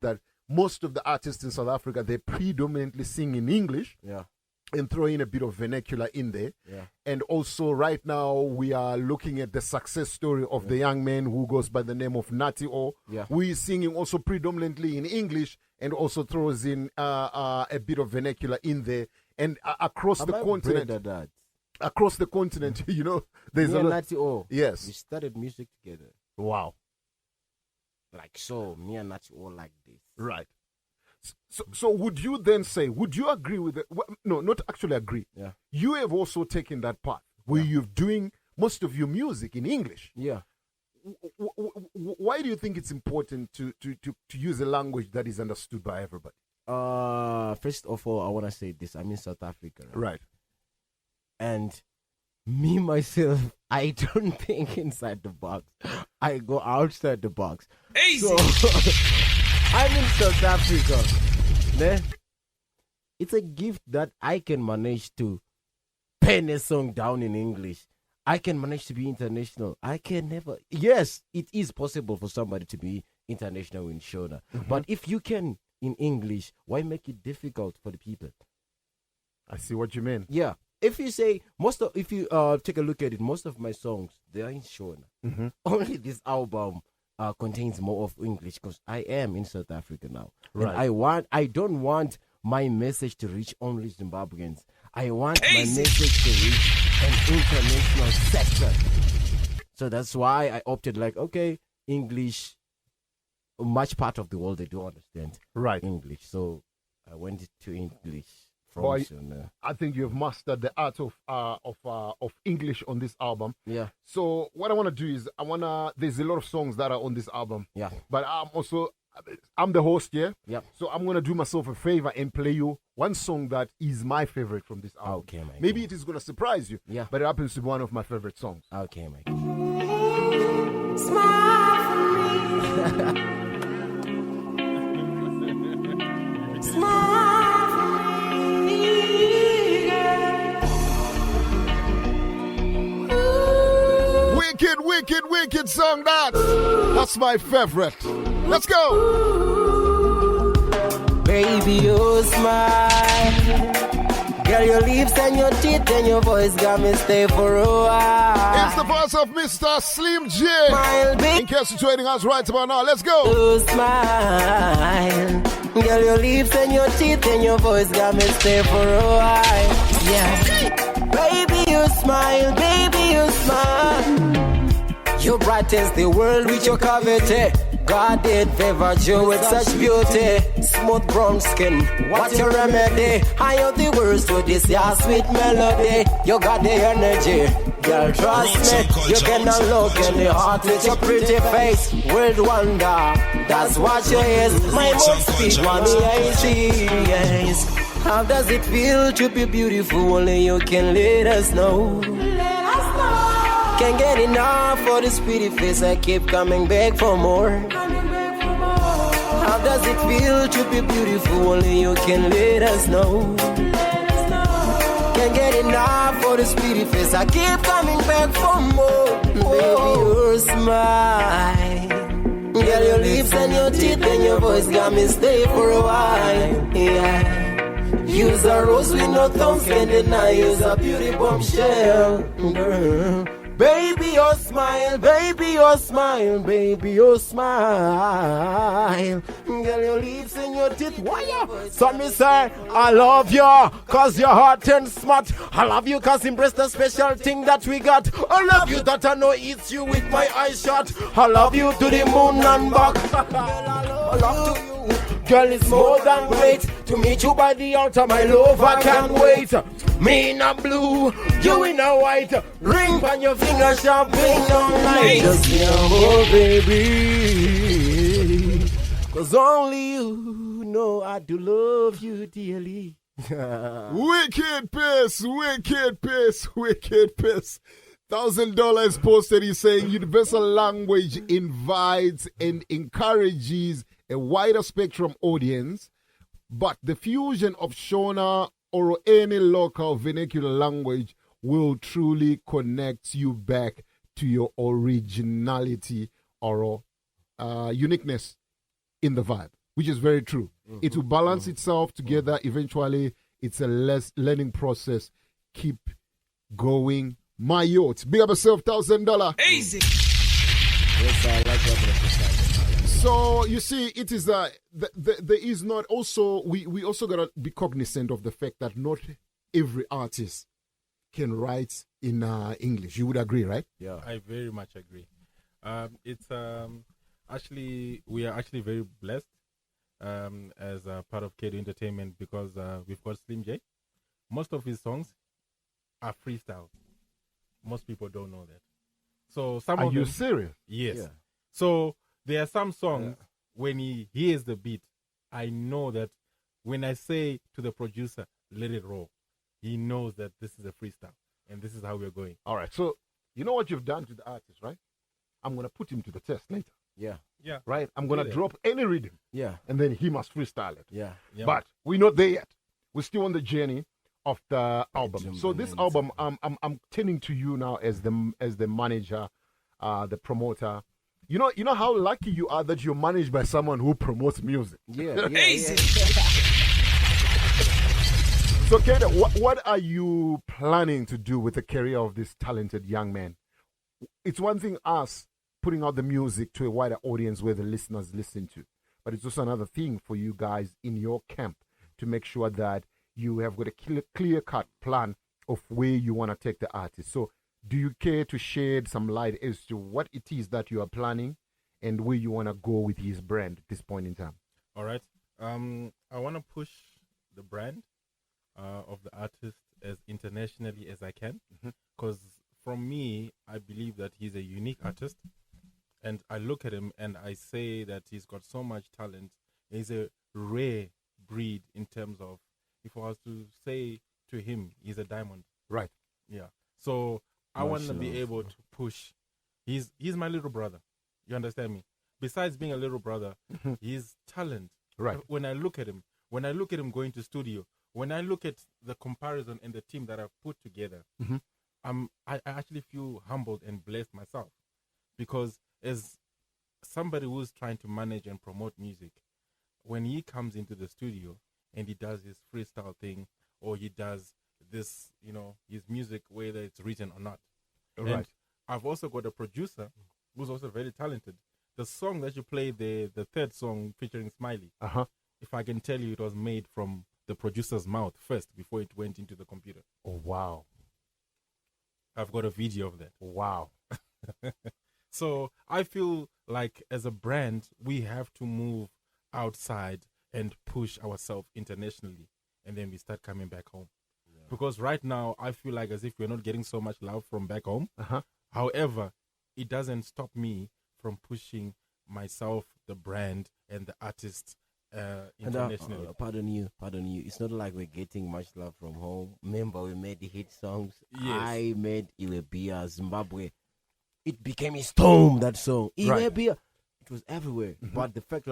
that most of the artists in South Africa, they predominantly sing in English. Yeah. And throw in a bit of vernacular in there. Yeah. And also right now we are looking at the success story of the young man who goes by the name of Natty O, who is singing also predominantly in English and also throws in a bit of vernacular in there. And across the continent, across the continent, you know, there's a lot. Natty O. Yes. We started music together. Wow. Like so, me and Natty O like this. Right. So would you then say, would you agree with it? No, not actually agree. Yeah. You have also taken that path where you're doing most of your music in English. Yeah. Why do you think it's important to use a language that is understood by everybody? First of all, I want to say this. I'm in South Africa. Right. And me, myself, I don't think inside the box. I go outside the box. Easy. So, I'm in South Africa. Then it's a gift that I can manage to pen a song down in English. I can manage to be international. I can never. Yes, it is possible for somebody to be international in Shona. But if you can in English, why make it difficult for the people? I see what you mean. Yeah. If you say if you take a look at it, most of my songs, they are in Shona. Only this album contains more of English because I am in South Africa now. Right. And I don't want my message to reach only Zimbabweans. I want my message to reach an international sector. So that's why I opted okay, English, much part of the world they do understand English. So I went to English. I think you've mastered the art of English on this album. Yeah. So what I want to do is there's a lot of songs that are on this album. Yeah. But I'm the host here. Yeah. So I'm gonna do myself a favor and play you one song that is my favorite from this album. Okay, Mike. Maybe it is gonna surprise you. Yeah. But it happens to be one of my favorite songs. Okay, Mike. Smile for me. Smile. Wicked song that's my favorite. Let's go. Baby, you smile. Girl, your lips and your teeth and your voice got me stay for a while. It's the voice of Mr. Slim J. Smile, baby. In case you're joining us right about now, let's go. You smile. Girl, your lips and your teeth and your voice got me stay for a while. Yeah. Baby, you smile. Baby, you smile. You brightens the world with your cavity. God did favor you with such beauty. Smooth brown skin, what's your remedy? I know the words to this, your sweet melody. You got the energy, girl, trust me. You can unlock any heart with your pretty face. World wonder, that's what you is. My mouth speak what I see, yes. How does it feel to be beautiful? Only you can let us know. Can't get enough for this pretty face. I keep coming back for more. How does it feel to be beautiful? Only you can let us know. Can't get enough for this pretty face. I keep coming back for more. Baby, your smile. Girl, your lips and your teeth and your voice got me stay for a while. Yeah. Use a rose with no thumbs, can't deny. Use a beauty bombshell, girl. Baby, your smile, baby, your smile, baby, your smile. Girl, your lips and your teeth, why ya? So me say, I love you, cause your heart and smart. I love you cause embrace the special thing that we got. I love you that I know it's you with my eyes shut. I love you to the moon and back. I love to you. Girl, it's more than great to meet you by the altar, my love, I can't wait. Me in a blue, you in a white. Ring on your finger, champagne all night. Just me more, baby. Cause only you know I do love you dearly. Wicked piss. $1,000 posted. He's saying universal language invites and encourages a wider spectrum audience, but the fusion of Shona or any local vernacular language will truly connect you back to your originality or uniqueness in the vibe. which is very true. It will balance itself together. Eventually, it's a less learning process. Keep going. My yacht. Big up yourself, $1,000. Easy. Yes, I like that. So you see, it is there is not also we also gotta be cognizant of the fact that not every artist can write in English. You would agree, right? Yeah. I very much agree. It's actually we are actually very blessed as a part of Kado Entertainment because we've got Slim J. Most of his songs are freestyle. Most people don't know that. So some Are of you them, serious? yes. Yeah. So there are some songs when he hears the beat, I know that when I say to the producer, let it roll, he knows that this is a freestyle and this is how we're going. All right. So you know what you've done to the artist, right? I'm gonna put him to the test later, Yeah. Yeah. right? I'm gonna Yeah. drop any rhythm, Yeah. and then he must freestyle it. Yeah. Yeah. But we're not there yet. We're still on the journey of the album. So this album, I'm turning to you now as the manager, the promoter. You know how lucky you are that you're managed by someone who promotes music. Yeah. Easy. So, Keda, what are you planning to do with the career of this talented young man? It's one thing us putting out the music to a wider audience where the listeners listen to, but it's also another thing for you guys in your camp to make sure that you have got a clear-cut plan of where you want to take the artist. So, do you care to shed some light as to what it is that you are planning and where you want to go with his brand at this point in time? All right. I want to push the brand of the artist as internationally as I can, because from me, I believe that he's a unique artist, and I look at him and I say that he's got so much talent. He's a rare breed in terms of, if I was to say to him, he's a diamond. Right. Yeah. So I want to be able to push. He's my little brother. You understand me? Besides being a little brother, his talent. Right. When I look at him going to studio, when I look at the comparison and the team that I've put together, I actually feel humbled and blessed myself, because as somebody who's trying to manage and promote music, when he comes into the studio and he does his freestyle thing, or he does this, his music, whether it's written or not. Right. And I've also got a producer who's also very talented. The song that you played, the third song featuring Smiley, if I can tell you, it was made from the producer's mouth first before it went into the computer. Oh, wow. I've got a video of that. Wow. So I feel like as a brand, we have to move outside and push ourselves internationally, and then we start coming back home. Yeah. Because right now, I feel like as if we're not getting so much love from back home. However, it doesn't stop me from pushing myself, the brand, and the artists internationally. Pardon you. It's not like we're getting much love from home. Remember, we made the hit songs. Yes. I made Iwebia, Zimbabwe. It became a storm, that song. Iwebia. It was everywhere. But the fact,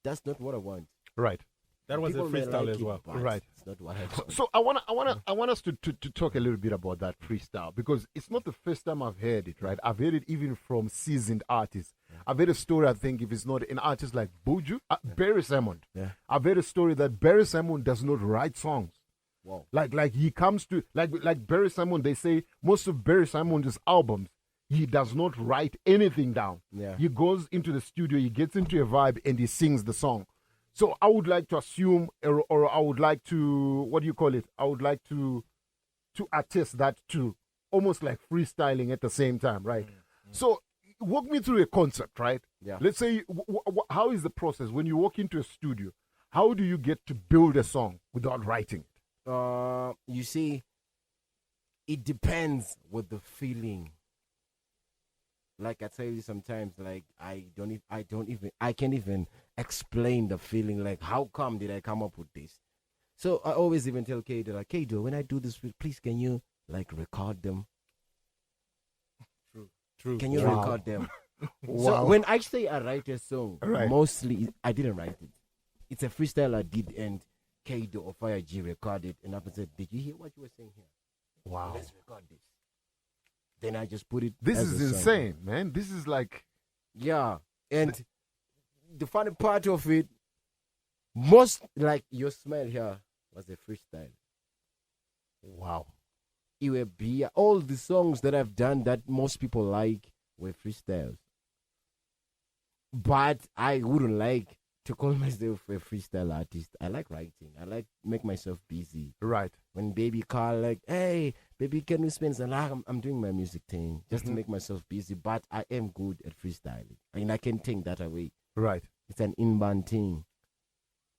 that's not what I want. Right. That was People a may freestyle like as it, well. but Right. It's not what I want. So I want us to talk a little bit about that freestyle, because it's not the first time I've heard it, right? I've heard it even from seasoned artists. I've heard a story, I think, if it's not an artist like Buju, Barry Salmon. Yeah. I've heard a story that Barry Salmon does not write songs. Wow. Like he comes to like Barry Salmon, they say most of Barry Salmon's albums, he does not write anything down. Yeah. He goes into the studio, he gets into a vibe, and he sings the song. So I would like to assume, or I would like to, what do you call it? I would like to attest that to almost like freestyling at the same time, right? So walk me through a concept, right? Yeah. Let's say, how is the process when you walk into a studio? How do you get to build a song without writing it? You see, it depends with the feeling. Like I tell you sometimes, like I can't even explain the feeling. Like, how come did I come up with this? So I always even tell Kado, like, Kado, when I do this, please can you record them? True. Can you record them? Wow. So when I say I write a song, Right. mostly I didn't write it. It's a freestyle I did, and Kado or Fire G recorded, and I said, "Did you hear what you were saying here? Wow. Let's record this." Then I just put it. This as is a song. insane, man. This is like, Yeah, and the funny part of it, Most like your smile here was a freestyle. Wow. Iwe Bia, all the songs that I've done that most people like were freestyles. But I wouldn't like to call myself a freestyle artist. I like writing. I like make myself busy. Right. When baby call like, hey, baby, can we spend some like I'm doing my music thing just to make myself busy. But I am good at freestyling. I mean, I can take that away. Right. It's an inbound thing.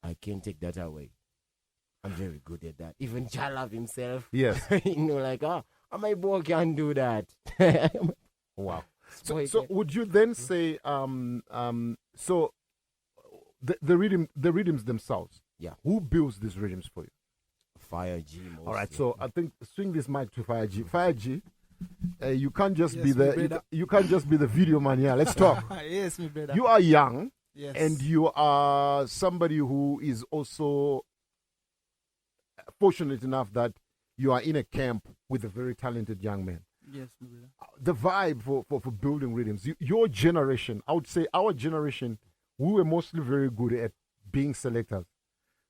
I can't take that away. I'm very good at that. Even Jalab himself. Yes. Like, my boy can't do that. Wow. So would you then say so the rhythms themselves? Yeah. Who builds these rhythms for you? Fire G. Mostly. All right. So I think swing this mic to Fire G. Fire G. You can't just Yes, be my the brother. you can't just be the video man here. Let's talk. Yes, my brother. You are young Yes. and you are somebody who is also fortunate enough that you are in a camp with a very talented young man. Yes, my brother. The vibe for building rhythms. Your generation, I would say our generation, we were mostly very good at being selectors.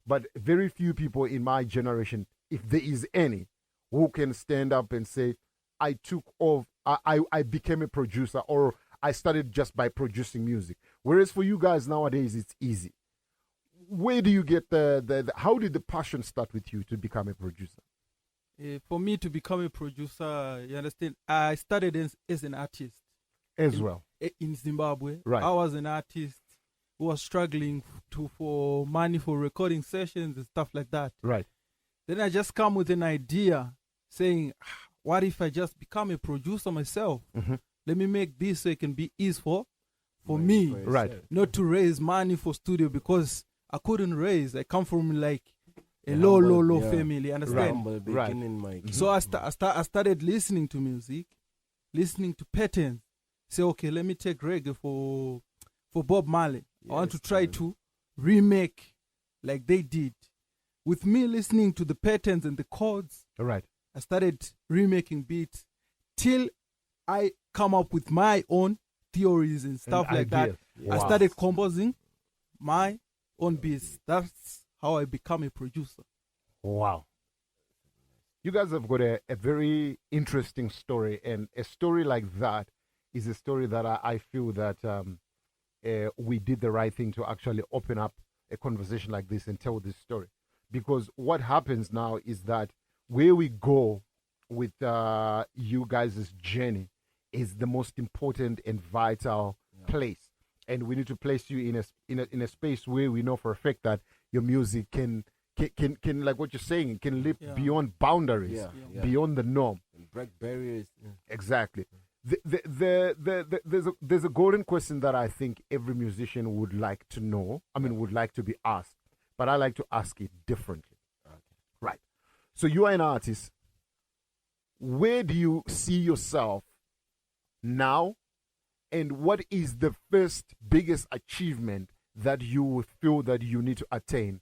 But very few people in my generation, if there is any, who can stand up and say, I took off, I became a producer, or I started just by producing music. Whereas for you guys nowadays, it's easy. Where do you get how did the passion start with you to become a producer? For me to become a producer, you understand, I started as an artist. As well. In Zimbabwe. Right. I was an artist who was struggling for money for recording sessions and stuff like that. Right. Then I just come with an idea saying, what if I just become a producer myself? Mhm. Let me make this so it can be easy for me. Right. Not to raise money for studio because I couldn't raise. I come from like a A low humble, yeah. family, understand? Humble Right. beginning, Mike. So I started listening to music, listening to patterns. Say, okay, let me take reggae for Bob Marley. I want to Yes, try man. to remake like they did. With me listening to the patterns and the chords, Right. I started remaking beats till I come up with my own theories and stuff And like that. ideas. I Wow. started composing my own beats. That's how I become a producer. Wow. You guys have got a very interesting story, and a story like that is a story that I feel that we did the right thing to actually open up a conversation like this and tell this story. Because what happens now is that where we go with you guys' journey is the most important and vital place. And we need to place you in a space where we know for a fact that your music can like what you're saying, can live Yeah. beyond boundaries, Yeah. beyond the norm. Break barriers. Exactly. There's a golden question that I think every musician would like to know. I mean, would like to be asked, but I like to ask it differently. Right. So you are an artist. Where do you see yourself now? And what is the first biggest achievement that you would feel that you need to attain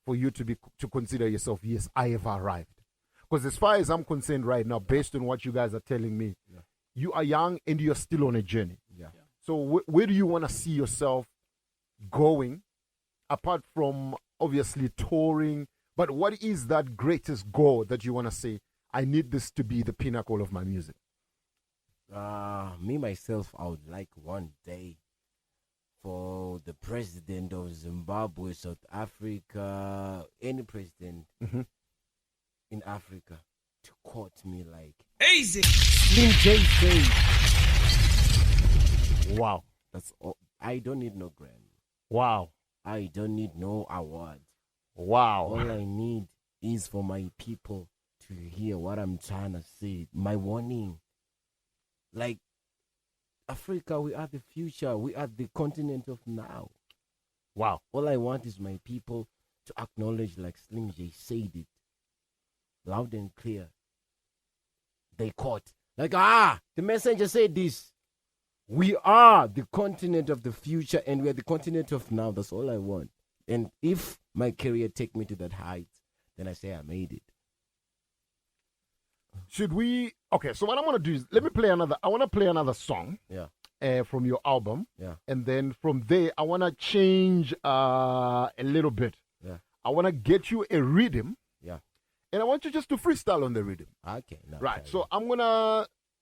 for you to consider yourself, yes, I have arrived? Because as far as I'm concerned right now, based on what you guys are telling me, you are young and you're still on a journey. Yeah. So where do you want to see yourself going, apart from obviously touring? But what is that greatest goal that you want to say, I need this to be the pinnacle of my music? Me myself, I would like one day for the president of Zimbabwe, South Africa, any president Mhm. in Africa to quote me like Easy. Slim J said. Wow. That's all. I don't need no Grammy. Wow. I don't need no award. Wow. All I need is for my people to hear what I'm trying to say. My warning. Like, Africa, we are the future. We are the continent of now. Wow. All I want is my people to acknowledge, like Slim J said it, loud and clear. They caught. Like, the messenger said this. We are the continent of the future and we are the continent of now. That's all I want. And if my career take me to that height, then I say I made it. Should we? Okay, so what I'm gonna do is I want to play another song. Yeah. From your album. Yeah. And then from there, I want to change a little bit. I want to get you a rhythm, Yeah. and I want you just to freestyle on the rhythm. Okay. No, Right. okay. So I'm gonna